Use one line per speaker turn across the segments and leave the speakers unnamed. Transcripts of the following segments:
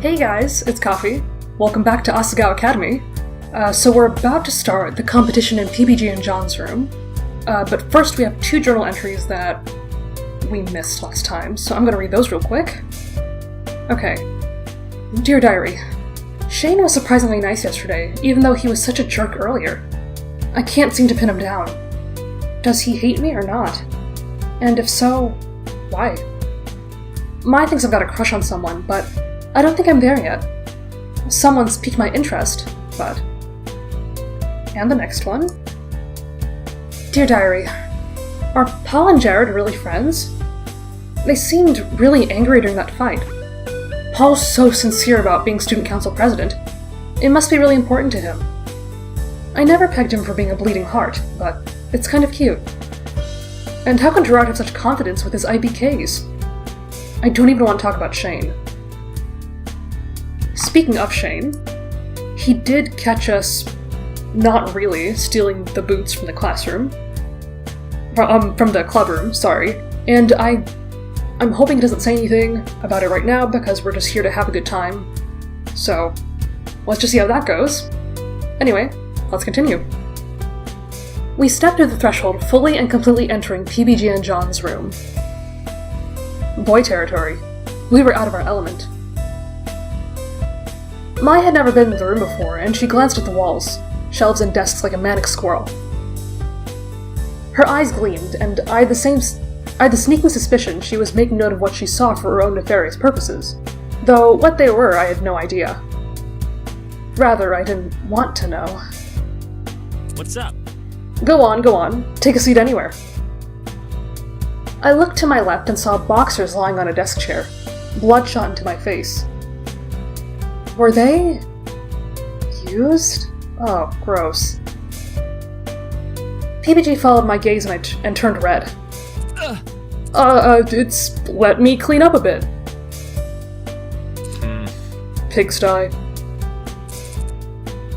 Hey guys, it's Coffee. Welcome back to Asagao Academy. So we're about to start the competition in PBG and John's room. But first we have two journal entries that we missed last time, so I'm gonna read those real quick. Okay. Dear Diary, Shane was surprisingly nice yesterday, even though he was such a jerk earlier. I can't seem to pin him down. Does he hate me or not? And if so, why? Mai thinks I've got a crush on someone, but I don't think I'm there yet. Someone's piqued my interest, but... And the next one. Dear Diary, are Paul and Jared really friends? They seemed really angry during that fight. Paul's so sincere about being student council president. It must be really important to him. I never pegged him for being a bleeding heart, but it's kind of cute. And how can Gerard have such confidence with his IBKs? I don't even want to talk about Shane. Speaking of Shane, he did catch us, not really, stealing the boots from the classroom. From the clubroom, sorry. And I'm hoping he doesn't say anything about it right now because we're just here to have a good time. So, let's just see how that goes. Anyway, let's continue. We stepped through the threshold, fully and completely entering PBG and John's room. Boy territory. We were out of our element. Mai had never been in the room before, and she glanced at the walls, shelves and desks like a manic squirrel. Her eyes gleamed, and I had the sneaking suspicion she was making note of what she saw for her own nefarious purposes, though what they were I had no idea. Rather, I didn't want to know.
What's up?
Go on. Take a seat anywhere. I looked to my left and saw boxers lying on a desk chair, bloodshot into my face. Were they... used? Oh, gross. PBG followed my gaze and turned red. It's... let me clean up a bit. Pigsty.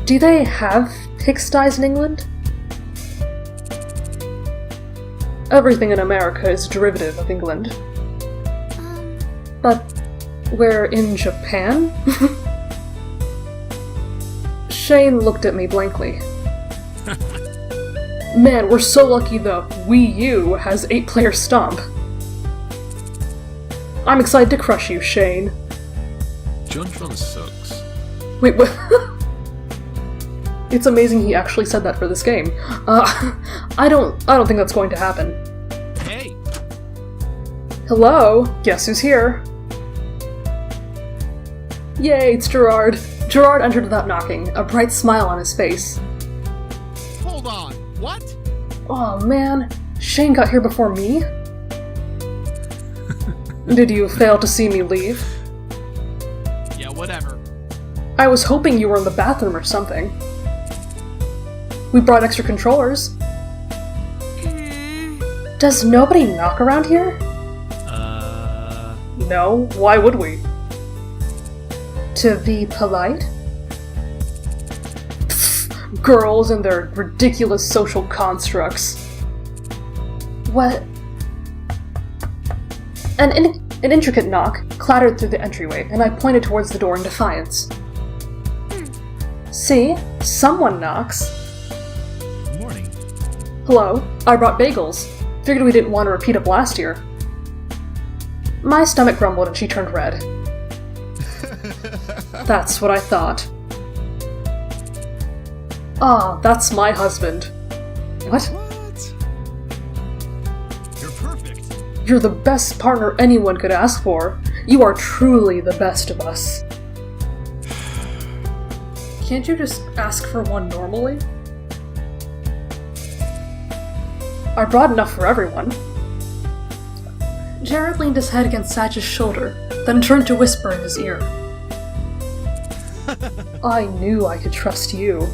Do they have pigsties in England? Everything in America is a derivative of England. But we're in Japan? Shane looked at me blankly. Man, we're so lucky the Wii U has 8-player Stomp. I'm excited to crush you, Shane.
JonTron sucks.
Wait, what? It's amazing he actually said that for this game. I don't think that's going to happen.
Hey!
Hello? Guess who's here? Yay, it's Gerard. Gerard entered without knocking, a bright smile on his face.
Hold on, what?
Oh man, Shane got here before me? Did you fail to see me leave?
Yeah, whatever.
I was hoping you were in the bathroom or something. We brought extra controllers. Does nobody knock around here? No, why would we? To be polite? Pfft, girls and their ridiculous social constructs. What? An intricate knock clattered through the entryway, and I pointed towards the door in defiance. See? Someone knocks.
Good morning.
Hello, I brought bagels. Figured we didn't want to repeat of last year. My stomach grumbled and she turned red. That's what I thought. Ah, that's my husband. What?
What? You're perfect.
You're the best partner anyone could ask for. You are truly the best of us. Can't you just ask for one normally? I brought enough for everyone. Jared leaned his head against Satch's shoulder, then turned to whisper in his ear. I knew I could trust you.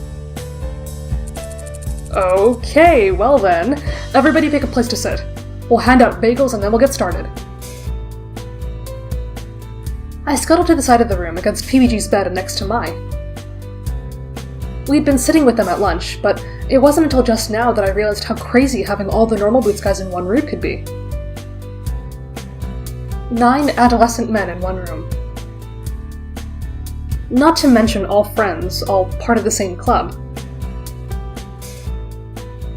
Okay, well then. Everybody pick a place to sit. We'll hand out bagels and then we'll get started. I scuttled to the side of the room against PBG's bed and next to mine. We'd been sitting with them at lunch, but it wasn't until just now that I realized how crazy having all the normal boots guys in one room could be. 9 adolescent men in one room. Not to mention all friends, all part of the same club.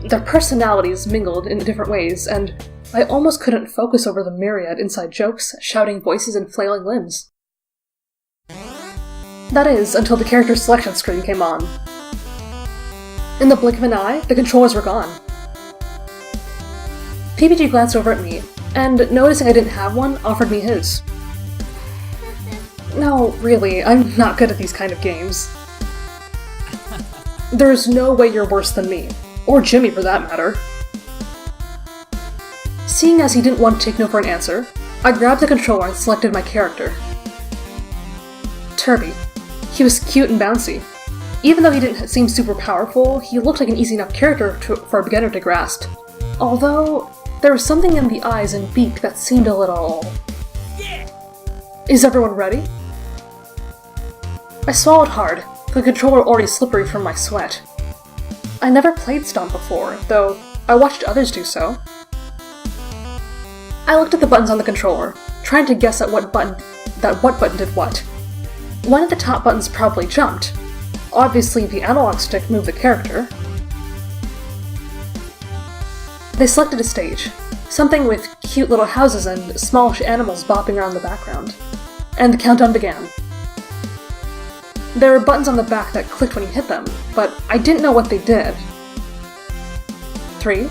Their personalities mingled in different ways, and I almost couldn't focus over the myriad inside jokes, shouting voices, and flailing limbs. That is, until the character selection screen came on. In the blink of an eye, the controllers were gone. PPG glanced over at me, and noticing I didn't have one, offered me his. No, really, I'm not good at these kind of games. There's no way you're worse than me, or Jimmy for that matter. Seeing as he didn't want to take no for an answer, I grabbed the controller and selected my character. Turby. He was cute and bouncy. Even though he didn't seem super powerful, he looked like an easy enough character for a beginner to grasp. Although, there was something in the eyes and beak that seemed a little... Yeah. Is everyone ready? I swallowed hard, the controller already slippery from my sweat. I never played Stomp before, though I watched others do so. I looked at the buttons on the controller, trying to guess at what button did what. One of the top buttons probably jumped. Obviously, the analog stick moved the character. They selected a stage, something with cute little houses and smallish animals bopping around the background. And the countdown began. There were buttons on the back that clicked when you hit them, but I didn't know what they did. 3.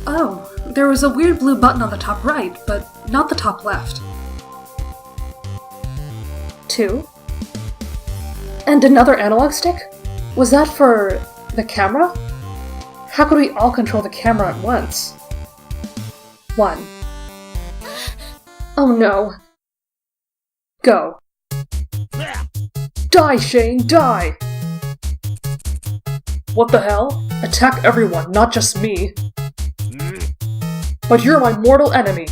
Oh, there was a weird blue button on the top right, but not the top left. 2. And another analog stick? Was that for the camera? How could we all control the camera at once? 1. Oh no. Go. Die, Shane, die! What the hell? Attack everyone, not just me. But you're my mortal enemy.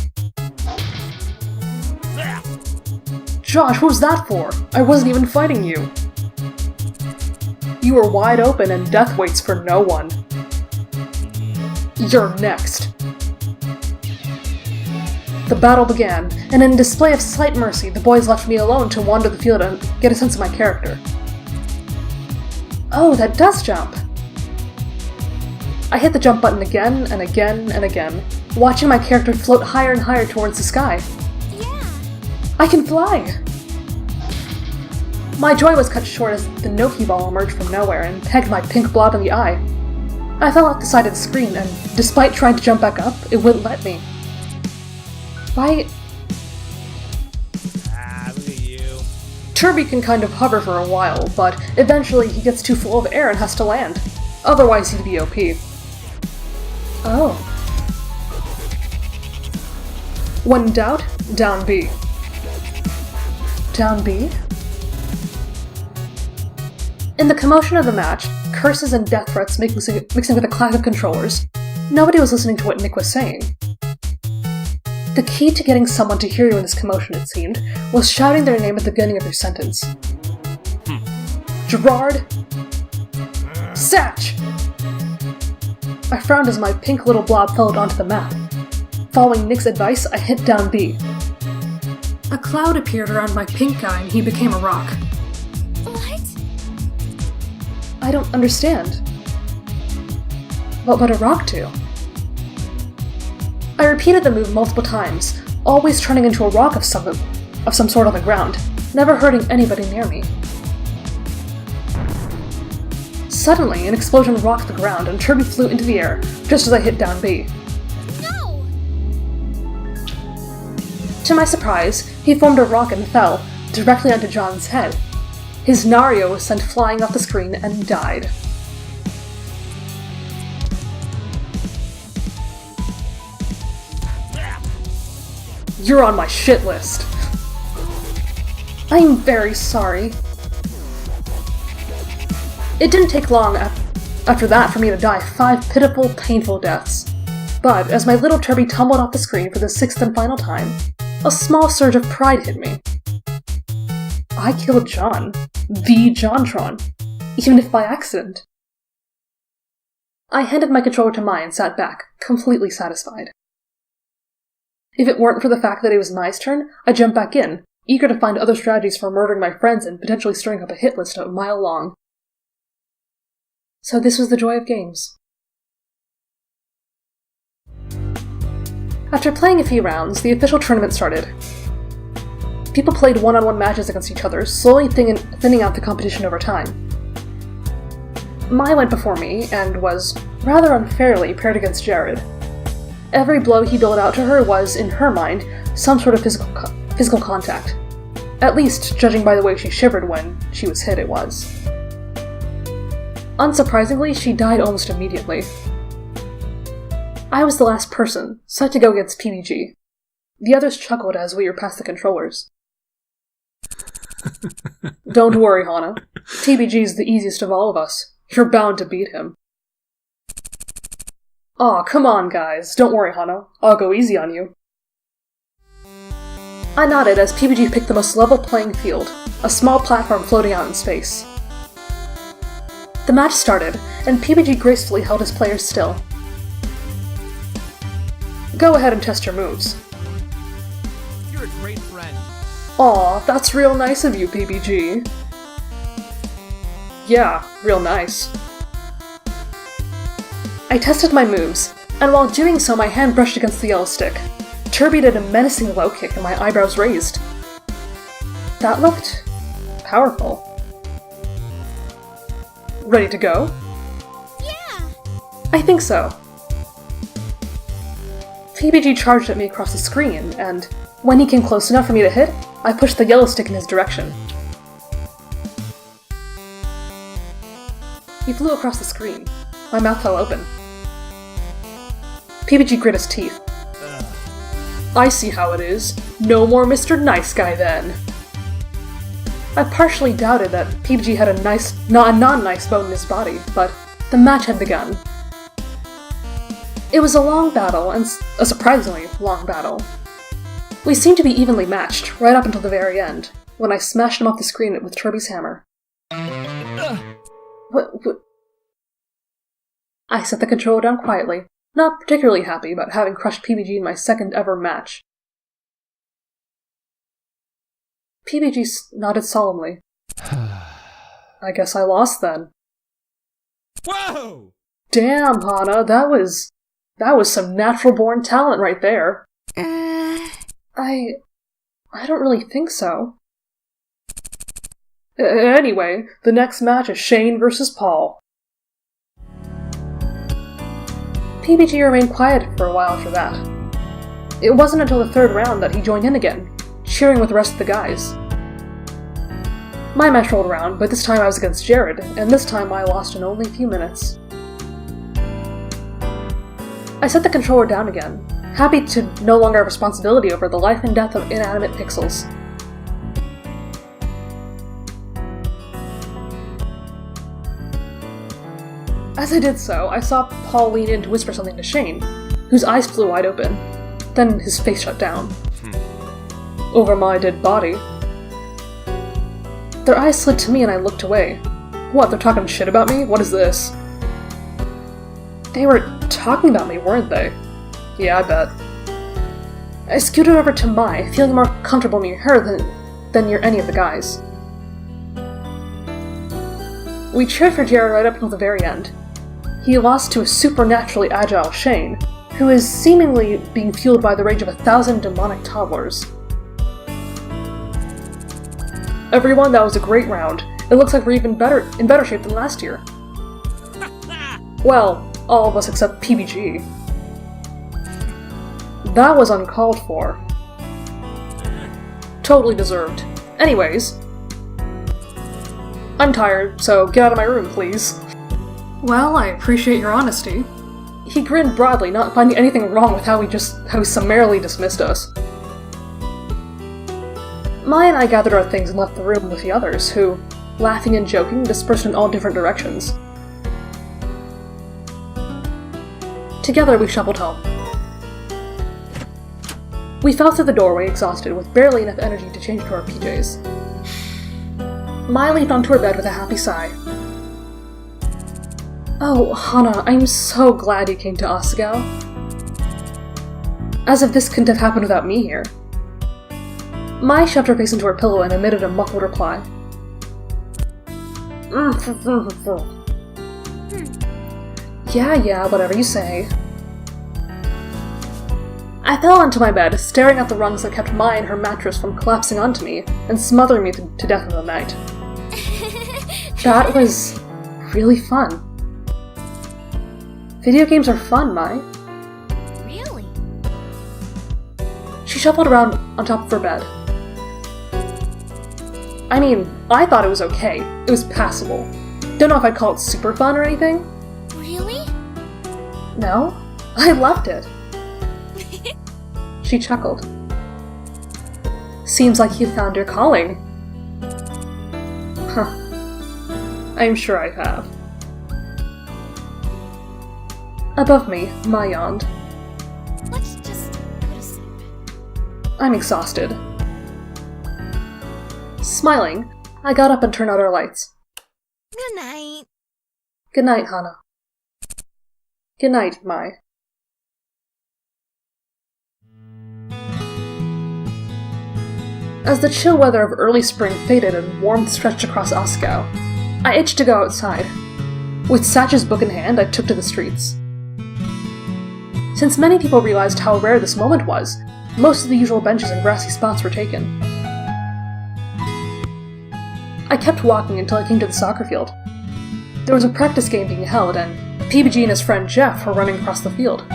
Josh, what was that for? I wasn't even fighting you. You were wide open and death waits for no one. You're next. The battle began, and in a display of slight mercy, the boys left me alone to wander the field and get a sense of my character. Oh, that does jump! I hit the jump button again and again and again, watching my character float higher and higher towards the sky. Yeah! I can fly! My joy was cut short as the Noki ball emerged from nowhere and pegged my pink blob in the eye. I fell off the side of the screen, and despite trying to jump back up, it wouldn't let me. Why?
Look at you.
Turby can kind of hover for a while, but eventually he gets too full of air and has to land. Otherwise he'd be OP. Oh. When in doubt, down B. Down B? In the commotion of the match, curses and death threats mixing with a clack of controllers, nobody was listening to what Nick was saying. The key to getting someone to hear you in this commotion, it seemed, was shouting their name at the beginning of your sentence. Gerard! Satch! I frowned as my pink little blob fell onto the map. Following Nick's advice, I hit down B. A cloud appeared around my pink guy and he became a rock. What? I don't understand. What would a rock do? I repeated the move multiple times, always turning into a rock of some sort on the ground, never hurting anybody near me. Suddenly, an explosion rocked the ground and Turby flew into the air, just as I hit down B. No! To my surprise, he formed a rock and fell, directly onto John's head. His Nario was sent flying off the screen and died. You're on my shit list. I'm very sorry. It didn't take long after that for me to die 5 pitiful, painful deaths. But as my little Turby tumbled off the screen for the 6th and final time, a small surge of pride hit me. I killed John. The Jontron. Even if by accident. I handed my controller to Mai and sat back, completely satisfied. If it weren't for the fact that it was Mai's turn, I'd jump back in, eager to find other strategies for murdering my friends and potentially stirring up a hit list a mile long. So this was the joy of games. After playing a few rounds, the official tournament started. People played one-on-one matches against each other, slowly thinning out the competition over time. Mai went before me, and was, rather unfairly, paired against Jared. Every blow he doled out to her was, in her mind, some sort of physical contact. At least, judging by the way she shivered when she was hit, it was. Unsurprisingly, she died almost immediately. I was the last person, set to go against PBG. The others chuckled as we were past the controllers. Don't worry, Hana. TBG's the easiest of all of us. You're bound to beat him. Aw, come on, guys. Don't worry, Hana. I'll go easy on you. I nodded as PBG picked the most level playing field, a small platform floating out in space. The match started, and PBG gracefully held his players still. Go ahead and test your moves.
You're a great friend.
Aw, that's real nice of you, PBG. Yeah, real nice. I tested my moves, and while doing so my hand brushed against the yellow stick. Turby did a menacing low kick and my eyebrows raised. That looked powerful. Ready to go?
Yeah!
I think so. PBG charged at me across the screen, and when he came close enough for me to hit, I pushed the yellow stick in his direction. He flew across the screen. My mouth fell open. PBG grit his teeth. I see how it is. No more Mr. Nice Guy then. I partially doubted that PBG had a non-nice bone in his body, but the match had begun. It was a long battle, and a surprisingly long battle. We seemed to be evenly matched, right up until the very end, when I smashed him off the screen with Turby's hammer. What? I set the controller down quietly, not particularly happy about having crushed PBG in my second ever match. PBG nodded solemnly. I guess I lost then.
Whoa!
Damn, Hana, that was some natural-born talent right there. I don't really think so. Anyway, the next match is Shane versus Paul. PBG remained quiet for a while after that. It wasn't until the third round that he joined in again, cheering with the rest of the guys. My match rolled around, but this time I was against Jared, and this time I lost in only a few minutes. I set the controller down again, happy to no longer have responsibility over the life and death of inanimate pixels. As I did so, I saw Paul lean in to whisper something to Shane, whose eyes flew wide open. Then his face shut down. Over my dead body. Their eyes slid to me and I looked away. What, they're talking shit about me? What is this? They were talking about me, weren't they? Yeah, I bet. I scooted over to Mai, feeling more comfortable near her than near any of the guys. We cheered for Jared right up until the very end. He lost to a supernaturally agile Shane, who is seemingly being fueled by the rage of 1,000 demonic toddlers. Everyone, that was a great round. It looks like we're in better shape than last year. Well, all of us except PBG. That was uncalled for. Totally deserved. Anyways, I'm tired, so get out of my room, please. Well, I appreciate your honesty. He grinned broadly, not finding anything wrong with how he summarily dismissed us. Mai and I gathered our things and left the room with the others, who, laughing and joking, dispersed in all different directions. Together we shuffled home. We fell through the doorway exhausted, with barely enough energy to change to our PJs. Mai leaped onto her bed with a happy sigh. Oh, Hana, I'm so glad you came to Asagao. As if this couldn't have happened without me here. Mai shoved her face into her pillow and emitted a muffled reply. Yeah, whatever you say. I fell onto my bed, staring at the rungs that kept Mai and her mattress from collapsing onto me and smothering me to death in the night. That was really fun. Video games are fun, Mai.
Really?
She shuffled around on top of her bed. I mean, I thought it was okay. It was passable. Don't know if I'd call it super fun or anything.
Really?
No, I loved it. She chuckled. Seems like you found your calling. Huh. I'm sure I have. Above me, Mai yawned.
Let's just go to sleep.
I'm exhausted. Smiling, I got up and turned out our lights.
Good night.
Good night, Hana. Good night, Mai. As the chill weather of early spring faded and warmth stretched across Asagao, I itched to go outside. With Satch's book in hand, I took to the streets. Since many people realized how rare this moment was, most of the usual benches and grassy spots were taken. I kept walking until I came to the soccer field. There was a practice game being held, and PBG and his friend Jeff were running across the field.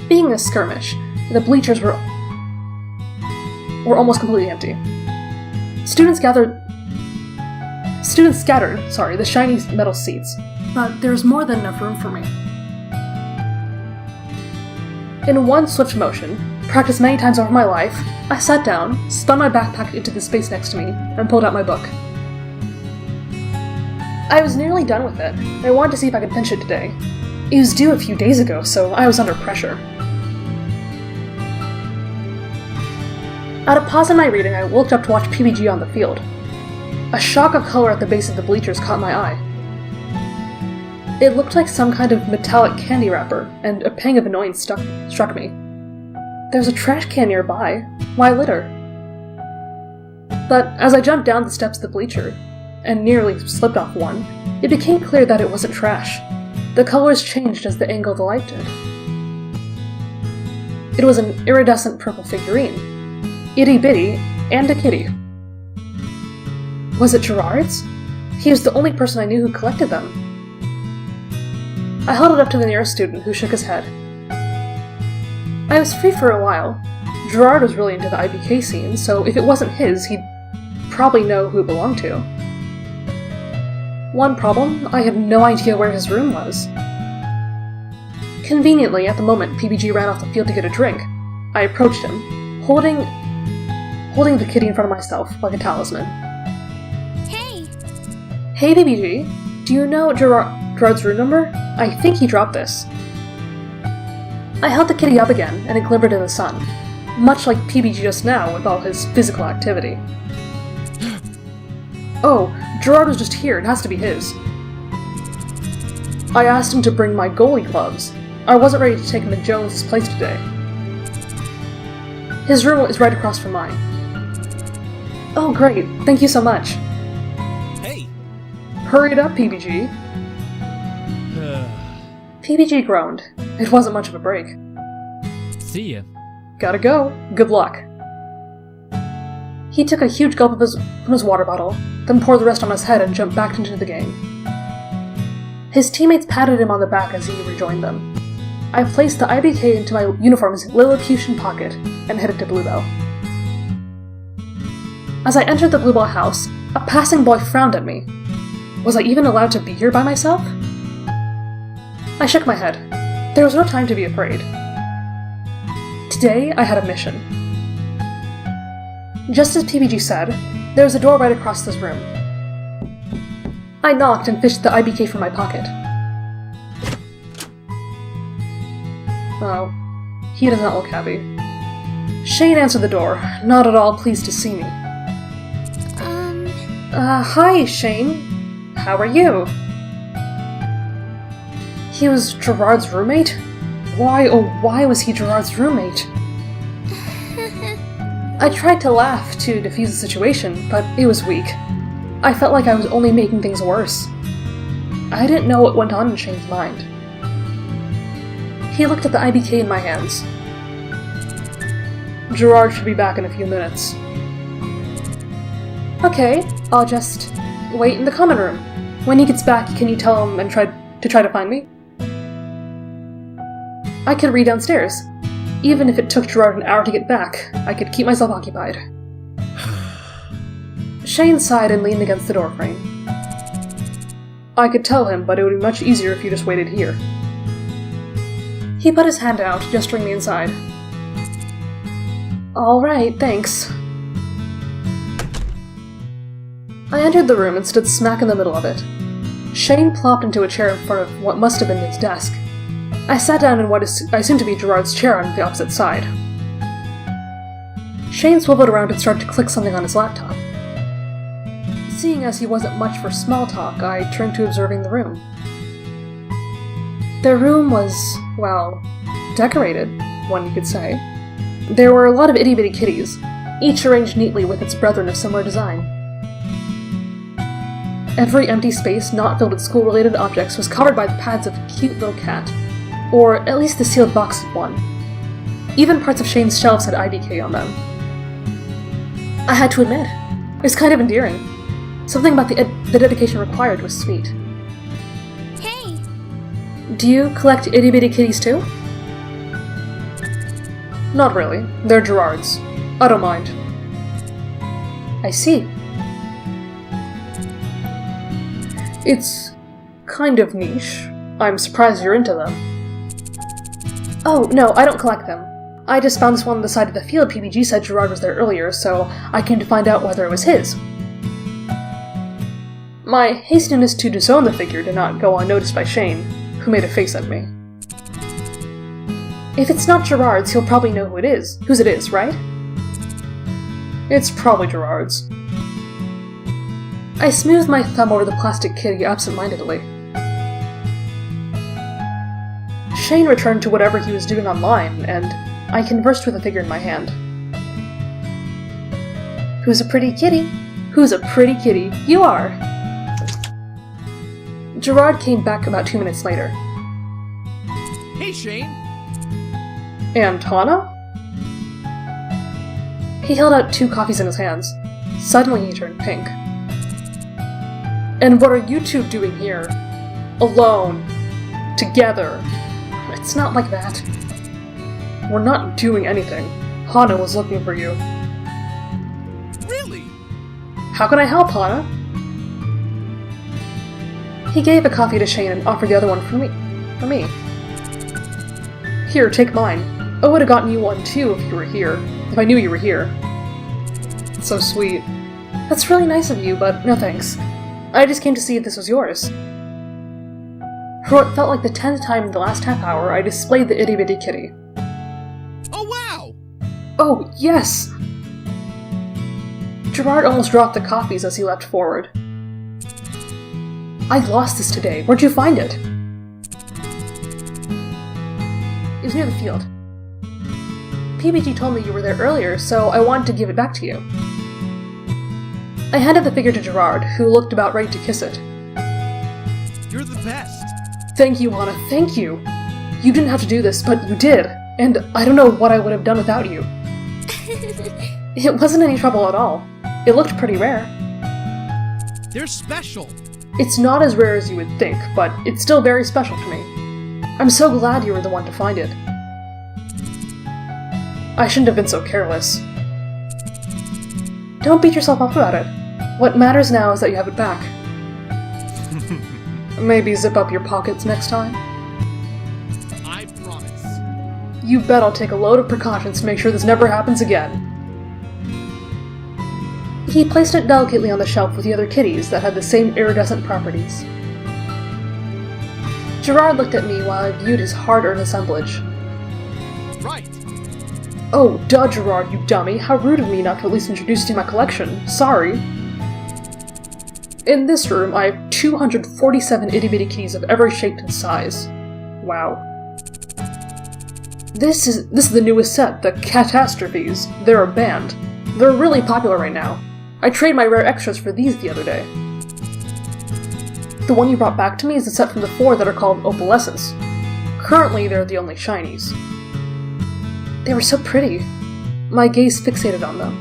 Being a skirmish, the bleachers were almost completely empty. Students scattered the shiny metal seats, but there was more than enough room for me. In one swift motion, practiced many times over my life, I sat down, spun my backpack into the space next to me, and pulled out my book. I was nearly done with it, and I wanted to see if I could finish it today. It was due a few days ago, so I was under pressure. At a pause in my reading, I looked up to watch PBG on the field. A shock of color at the base of the bleachers caught my eye. It looked like some kind of metallic candy wrapper, and a pang of annoyance struck me. There was a trash can nearby. Why litter? But as I jumped down the steps of the bleacher, and nearly slipped off one, it became clear that it wasn't trash. The colors changed as the angle of the light did. It was an iridescent purple figurine. Itty-bitty, and a kitty. Was it Gerard's? He was the only person I knew who collected them. I held it up to the nearest student, who shook his head. I was free for a while. Gerard was really into the IBK scene, so if it wasn't his, he'd probably know who it belonged to. One problem, I had no idea where his room was. Conveniently, at the moment PBG ran off the field to get a drink, I approached him, holding the kitty in front of myself, like a talisman.
Hey!
Hey PBG, do you know Gerard's room number? I think he dropped this. I held the kitty up again, and it glimmered in the sun, much like PBG just now with all his physical activity. Oh, Gerard was just here, it has to be his. I asked him to bring my goalie gloves. I wasn't ready to take him to Jones' place today. His room is right across from mine. Oh great, thank you so much.
Hey!
Hurry it up, PBG. PBG groaned. It wasn't much of a break.
See ya.
Gotta go. Good luck. He took a huge gulp from his water bottle, then poured the rest on his head and jumped back into the game. His teammates patted him on the back as he rejoined them. I placed the IBK into my uniform's Lilliputian pocket and headed to Bluebell. As I entered the Bluebell house, a passing boy frowned at me. Was I even allowed to be here by myself? I shook my head. There was no time to be afraid. Today, I had a mission. Just as PBG said, there was a door right across this room. I knocked and fished the IBK from my pocket. Oh, he does not look happy. Shane answered the door, not at all pleased to see me. Hi, Shane. How are you? He was Gerard's roommate? Why, oh why was he Gerard's roommate? I tried to laugh to defuse the situation, but it was weak. I felt like I was only making things worse. I didn't know what went on in Shane's mind. He looked at the IBK in my hands. Gerard should be back in a few minutes. Okay, I'll just wait in the common room. When he gets back, can you tell him and try to find me? I could read downstairs. Even if it took Gerard an hour to get back, I could keep myself occupied. Shane sighed and leaned against the doorframe. I could tell him, but it would be much easier if you just waited here. He put his hand out, gesturing me inside. Alright, thanks. I entered the room and stood smack in the middle of it. Shane plopped into a chair in front of what must have been his desk. I sat down in what I assumed to be Gerard's chair on the opposite side. Shane swiveled around and started to click something on his laptop. Seeing as he wasn't much for small talk, I turned to observing the room. The room was, well, decorated, one you could say. There were a lot of itty-bitty kitties, each arranged neatly with its brethren of similar design. Every empty space not filled with school-related objects was covered by the pads of a cute little cat, or at least the sealed box of one. Even parts of Shane's shelves had IDK on them. I had to admit, it was kind of endearing. Something about the dedication required was sweet.
Hey!
Do you collect itty-bitty kitties too? Not really. They're Gerard's. I don't mind. I see. It's kind of niche. I'm surprised you're into them. Oh, no, I don't collect them. I just found this one on the side of the field. PBG said Gerard was there earlier, so I came to find out whether it was his. My hastiness to disown the figure did not go unnoticed by Shane, who made a face at me. If it's not Gerard's, he'll probably know whose it is, right? It's probably Gerard's. I smoothed my thumb over the plastic kitty absent-mindedly. Shane returned to whatever he was doing online, and I conversed with the figure in my hand. Who's a pretty kitty? Who's a pretty kitty? You are! Gerard came back about 2 minutes later.
Hey, Shane!
And Hana? He held out 2 coffees in his hands. Suddenly he turned pink. And what are you two doing here? Alone. Together. It's not like that. We're not doing anything. Hana was looking for you.
Really?
How can I help, Hana? He gave a coffee to Shane and offered the other one for me. Here, take mine. I would have gotten you one too if I knew you were here. It's so sweet. That's really nice of you, but no thanks. I just came to see if this was yours. For what felt like the 10th time in the last half hour, I displayed the itty-bitty kitty.
Oh, wow!
Oh, yes! Gerard almost dropped the coffees as he leapt forward. I lost this today. Where'd you find it? It was near the field. PBG told me you were there earlier, so I wanted to give it back to you. I handed the figure to Gerard, who looked about ready to kiss it.
You're the best!
Thank you, Hana, thank you! You didn't have to do this, but you did, and I don't know what I would have done without you. It wasn't any trouble at all. It looked pretty rare.
They're special!
It's not as rare as you would think, but it's still very special to me. I'm so glad you were the one to find it. I shouldn't have been so careless. Don't beat yourself up about it. What matters now is that you have it back. Maybe zip up your pockets next time?
I promise.
You bet I'll take a load of precautions to make sure this never happens again. He placed it delicately on the shelf with the other kitties that had the same iridescent properties. Gerard looked at me while I viewed his hard-earned assemblage.
Right!
Oh, duh, Gerard, you dummy! How rude of me not to at least introduce you to my collection. Sorry. In this room, I have 247 itty-bitty kitties of every shape and size. Wow. This is the newest set, the Catastrophes. They're a band. They're really popular right now. I traded my rare extras for these the other day. The one you brought back to me is a set from the 4 that are called Opalescents. Currently, they're the only shinies. They were so pretty. My gaze fixated on them.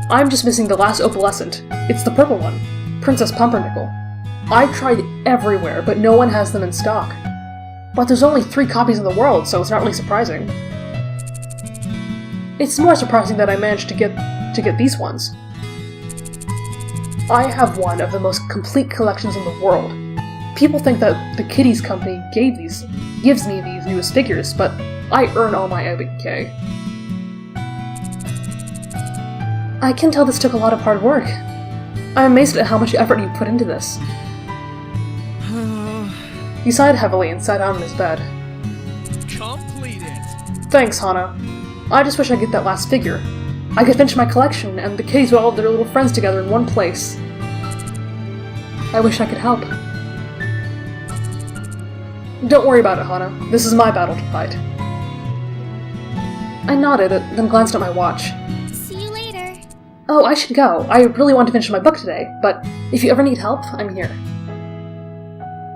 I'm just missing the last Opalescent. It's the purple one, Princess Pumpernickel. I tried everywhere, but no one has them in stock. But there's only 3 copies in the world, so it's not really surprising. It's more surprising that I managed to get these ones. I have one of the most complete collections in the world. People think that the Kitties Company gives me these newest figures, but I earn all my ABK. I can tell this took a lot of hard work. I'm amazed at how much effort you put into this. He sighed heavily and sat down in his bed.
Completed.
Thanks, Hana. I just wish I could get that last figure. I could finish my collection, and the kitties would all have their little friends together in one place. I wish I could help. Don't worry about it, Hana. This is my battle to fight. I nodded, then glanced at my watch.
See you later.
Oh, I should go. I really want to finish my book today, but if you ever need help, I'm here.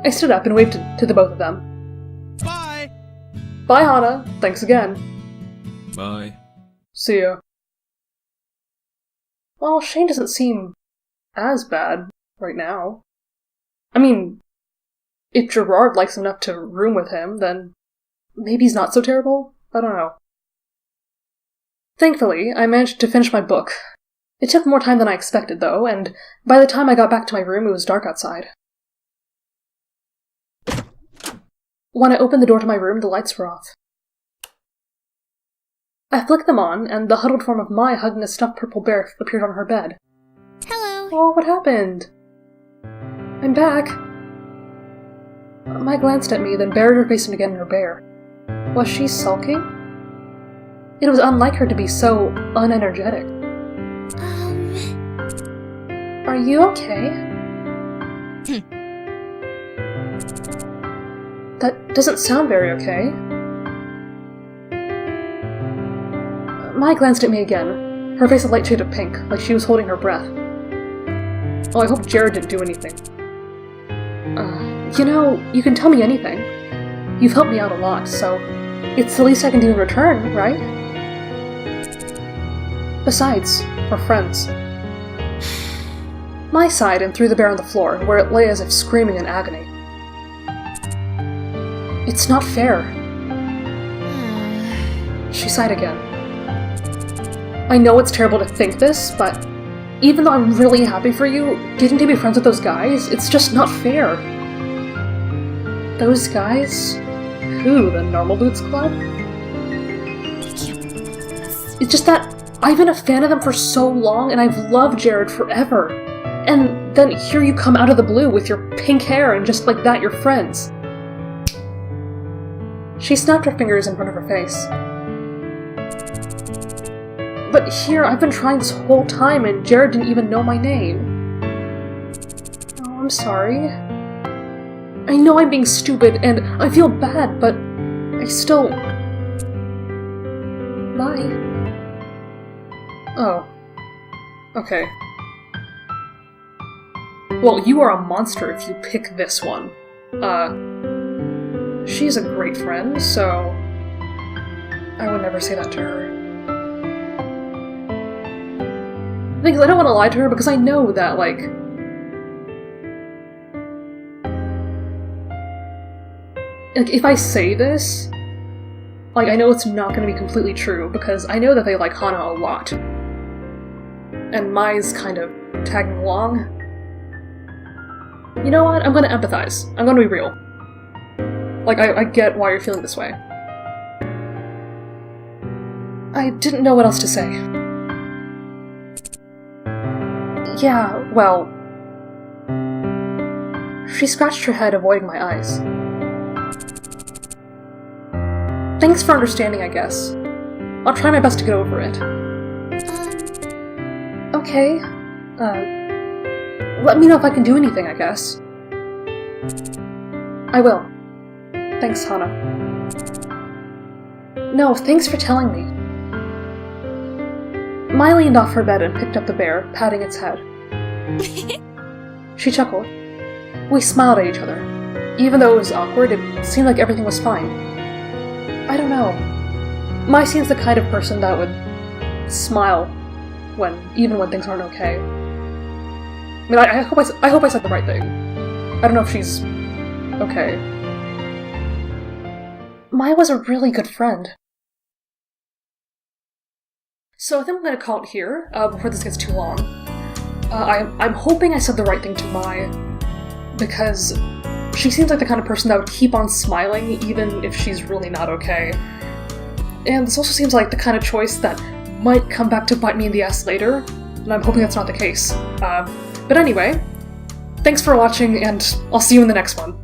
I stood up and waved to the both of them.
Bye.
Bye, Hana. Thanks again.
Bye.
See ya. Well, Shane doesn't seem as bad right now. I mean, if Gerard likes him enough to room with him, then maybe he's not so terrible? I don't know. Thankfully, I managed to finish my book. It took more time than I expected, though, and by the time I got back to my room, it was dark outside. When I opened the door to my room, the lights were off. I flicked them on, and the huddled form of Mai hugging a stuffed purple bear appeared on her bed.
Hello.
Oh, what happened? I'm back. Mai glanced at me, then buried her face again in her bear. Was she sulking? It was unlike her to be so unenergetic. Are you okay? That doesn't sound very okay. Mai glanced at me again, her face a light shade of pink, like she was holding her breath. Oh, I hope Jared didn't do anything. You know, you can tell me anything. You've helped me out a lot, so it's the least I can do in return, right? Besides, we're friends. Mai sighed and threw the bear on the floor, where it lay as if screaming in agony. It's not fair. She sighed again. I know it's terrible to think this, but even though I'm really happy for you, getting to be friends with those guys, it's just not fair. Those guys? Who, the Normal Boots Club? It's just that I've been a fan of them for so long, and I've loved Jared forever. And then here you come out of the blue with your pink hair, and just like that, you're friends. She snapped her fingers in front of her face. But here, I've been trying this whole time, and Jared didn't even know my name. Oh, I'm sorry. I know I'm being stupid, and I feel bad, but I still... Bye. Oh. Okay. Well, you are a monster if you pick this one. She's a great friend, so... I would never say that to her. Because I don't want to lie to her, because I know that, like... if I say this, like, I know it's not going to be completely true, because I know that they like Hana a lot. And Mai's kind of tagging along. You know what? I'm going to empathize. I'm going to be real. Like, I get why you're feeling this way. I didn't know what else to say. Yeah, well... She scratched her head, avoiding my eyes. Thanks for understanding, I guess. I'll try my best to get over it. Okay. Let me know if I can do anything, I guess. I will. Thanks, Hana. No, thanks for telling me. Mai leaned off her bed and picked up the bear, patting its head. She chuckled. We smiled at each other. Even though it was awkward, it seemed like everything was fine. I don't know. Mai seems the kind of person that would smile even when things aren't okay. I mean, I hope I said the right thing. I don't know if she's okay. Mai was a really good friend. So I think I'm going to call it here, before this gets too long. I'm hoping I said the right thing to Mai, because she seems like the kind of person that would keep on smiling even if she's really not okay. And this also seems like the kind of choice that might come back to bite me in the ass later, and I'm hoping that's not the case. But anyway, thanks for watching, and I'll see you in the next one.